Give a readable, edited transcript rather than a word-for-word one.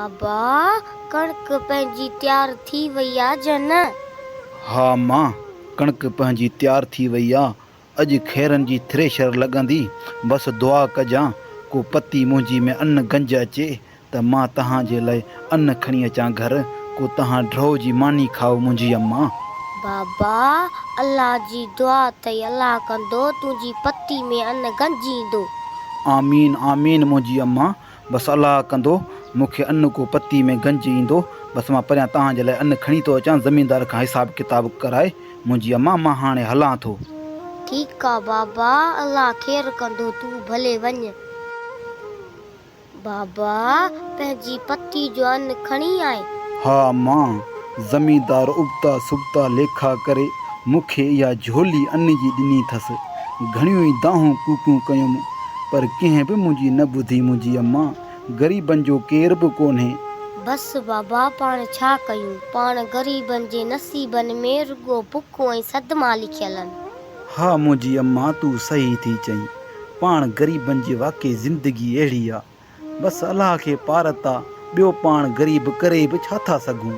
बाबा कणक पंहिंजी तैयार थी वई आ जन। हाँ मां, कणक पंहिंजी तैयार थी वई आहे। अॼु खेरनि जी थ्रेशर लॻंदी। बसि दुआ कजां को पती मुंहिंजी में अन्न गंज अचे त मां तव्हांजे लाइ अन्न खणी अचां घर, को तव्हां ड्रो जी मानी खाओ मुंहिंजी अम्मा। बाबा अल्लाह जी दुआ अथई, अल्लाह कंदो तुंहिंजी पती में अन्न गंजींदो। आमीन आमीन मुंहिंजी अम्मा। बसि अलाह कंदो मूंखे अन्न को पती में गंज ईंदो। बसि मां परियां तव्हांजे लाइ अन्न खणी थो अचां, ज़मीनदार खां हिसाब किताब कराए मुंहिंजी अम्मा। मां हाणे हलां थो। ठीकु आहे बाबा, अल्लाह ख़ैरु कंदो, तूं भले वञ। बाबा पंहिंजी पती जो अन्न खणी आए? हा मां, ज़मीनदार उबता सुबता लेखा करे मूंखे इहा झोली अन्न जी ॾिनी अथसि। घणियूं ई दाहूं कूकूं कयुमि पर कंहिं बि मुंहिंजी न ॿुधी मुंहिंजी अम्मा। ग़रीबनि जो केर बि कोन्हे। बसि बाबा पाण छा कयूं, पाण ग़रीबनि जे नसीबनि में रुॻो बुख ऐं सदमा लिखियल आहिनि। हा मुंहिंजी अम्मा, तूं सही थी चईं। पाण ग़रीबनि जी वाक़ई ज़िंदगी अहिड़ी आहे। बसि अलाह खे पार था, ॿियो पाण ग़रीब करे बि छा था सघूं।